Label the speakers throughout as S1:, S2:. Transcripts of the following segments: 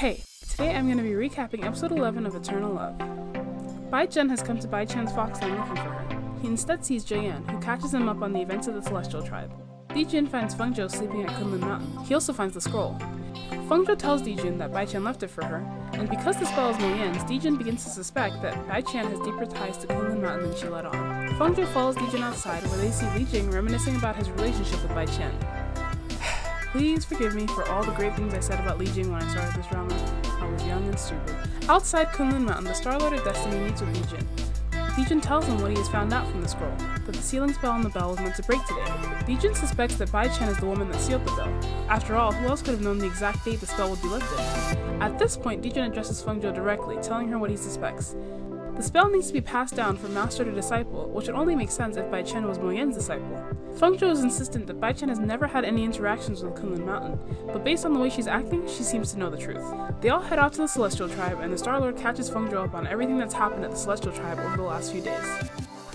S1: Hey, today I'm going to be recapping episode 11 of Eternal Love. DiJun has come to Bai Chan's foxland looking for her. He instead sees Jaeyeon, who catches him up on the events of the Celestial Tribe. DiJun finds Fengzhou sleeping at Kunlun Mountain. He also finds the scroll. Fengzhou tells DiJun that Bai Chan left it for her, and because the spell is Mo Yan's, DiJun begins to suspect that Bai Chan has deeper ties to Kunlun Mountain than she let on. Fengzhou follows DiJun outside, where they see Li Jing reminiscing about his relationship with Bai Chan. Please forgive me for all the great things I said about Li Jing when I started this drama. I was young and stupid. Outside Kunlun Mountain, the Star Lord of Destiny meets with DiJun. DiJun tells him what he has found out from the scroll, that the sealing spell on the bell was meant to break today. DiJun suspects that Bai Chan is the woman that sealed the bell. After all, who else could have known the exact date the spell would be lifted? At this point, DiJun addresses Fengzhou directly, telling her what he suspects. The spell needs to be passed down from master to disciple, which would only make sense if Bai Chen was Mo Yan's disciple. Fengzhou is insistent that Bai Chen has never had any interactions with Kunlun Mountain, but based on the way she's acting, she seems to know the truth. They all head out to the Celestial Tribe, and the Star Lord catches Fengzhou up on everything that's happened at the Celestial Tribe over the last few days.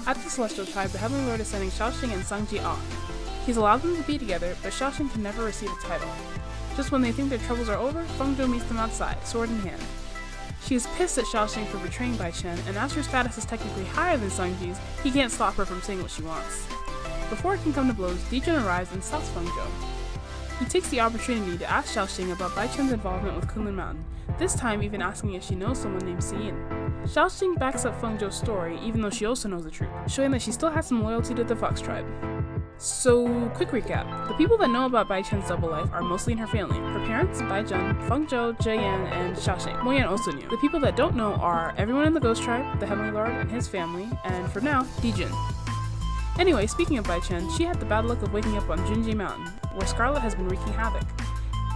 S1: At the Celestial Tribe, the Heavenly Lord is sending Xiaoxing and Sangji off. He's allowed them to be together, but Xiaoxing can never receive a title. Just when they think their troubles are over, Fengzhou meets them outside, sword in hand. She is pissed at Xiaoxing for betraying Bai Chen, and as her status is technically higher than Sangji's, he can't stop her from saying what she wants. Before it can come to blows, DiJun arrives and stops Fengzhou. He takes the opportunity to ask Xiaoxing about Bai Chen's involvement with Kunlun Mountain, this time even asking if she knows someone named Xiyin. Xiaoxing backs up Fengzhou's story, even though she also knows the truth, showing that she still has some loyalty to the Fox Tribe. So, quick recap. The people that know about Bai Chen's double life are mostly in her family. Her parents, DiJun, Fengzhou, Jaeyeon, and Xiaoxing. Mo Yan also knew. The people that don't know are everyone in the Ghost Tribe, the Heavenly Lord and his family, and for now, DiJun. Anyway, speaking of Bai Chen, she had the bad luck of waking up on Junji Mountain, where Scarlet has been wreaking havoc.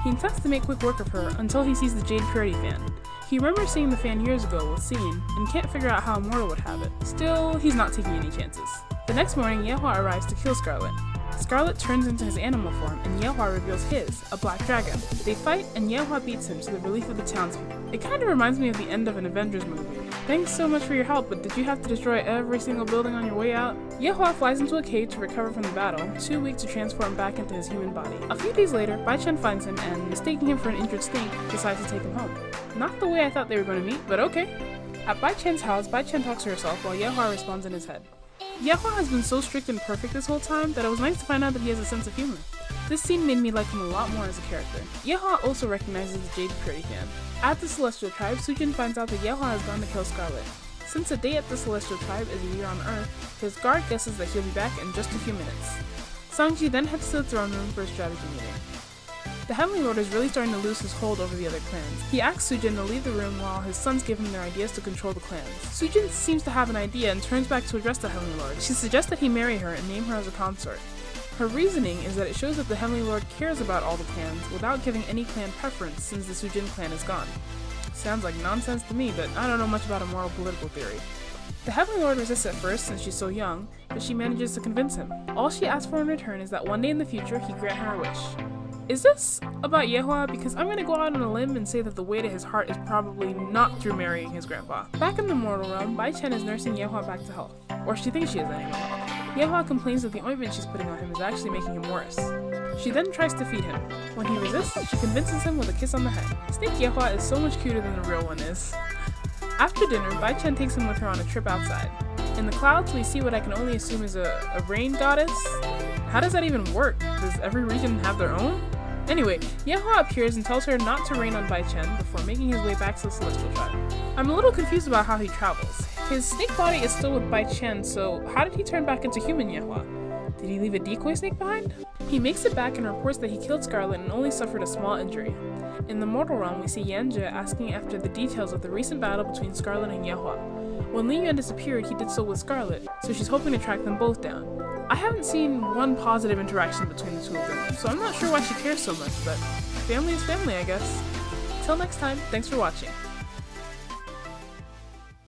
S1: He intends to make quick work of her until he sees the Jade Purity fan. He remembers seeing the fan years ago with Xiyin, and can't figure out how Immortal would have it. Still, he's not taking any chances. The next morning, Yehua arrives to kill Scarlet. Scarlet turns into his animal form, and Yehua reveals his, a black dragon. They fight, and Yehua beats him to the relief of the townspeople. It kind of reminds me of the end of an Avengers movie. Thanks so much for your help, but did you have to destroy every single building on your way out? Yehua flies into a cave to recover from the battle, too weak to transform back into his human body. A few days later, Bai Chen finds him and, mistaking him for an injured snake, decides to take him home. Not the way I thought they were going to meet, but okay. At Bai Chen's house, Bai Chen talks to herself while Yehua responds in his head. Yehua has been so strict and perfect this whole time that it was nice to find out that he has a sense of humor. This scene made me like him a lot more as a character. Yehua also recognizes the Jade Purity fan. At the Celestial Tribe, Sujin finds out that Yehua has gone to kill Scarlet. Since a day at the Celestial Tribe is a year on Earth, his guard guesses that he'll be back in just a few minutes. Sangji then heads to the throne room for a strategy meeting. The Heavenly Lord is really starting to lose his hold over the other clans. He asks Sujin to leave the room while his sons give him their ideas to control the clans. Sujin seems to have an idea and turns back to address the Heavenly Lord. She suggests that he marry her and name her as a consort. Her reasoning is that it shows that the Heavenly Lord cares about all the clans without giving any clan preference since the Sujin clan is gone. Sounds like nonsense to me, but I don't know much about a moral political theory. The Heavenly Lord resists at first since she's so young, but she manages to convince him. All she asks for in return is that one day in the future he grant her a wish. Is this about Yehua? Because I'm gonna go out on a limb and say that the way to his heart is probably not through marrying his grandpa. Back in the mortal realm, Bai Chen is nursing Yehua back to health. Or she thinks she is anyway. Yehua complains that the ointment she's putting on him is actually making him worse. She then tries to feed him. When he resists, she convinces him with a kiss on the head. Snake Yehua is so much cuter than the real one is. After dinner, Bai Chen takes him with her on a trip outside. In the clouds, we see what I can only assume is a rain goddess. How does that even work? Does every region have their own? Anyway, Yehua appears and tells her not to rain on Bai Chen before making his way back to the Celestial Tribe. I'm a little confused about how he travels. His snake body is still with Bai Chen, so how did he turn back into human Yehua? Did he leave a decoy snake behind? He makes it back and reports that he killed Scarlet and only suffered a small injury. In the mortal realm, we see Yanja asking after the details of the recent battle between Scarlet and Yehua. When Li Yuan disappeared, he did so with Scarlet, so she's hoping to track them both down. I haven't seen one positive interaction between the two of them, so I'm not sure why she cares so much, but family is family, I guess. Till next time, thanks for watching.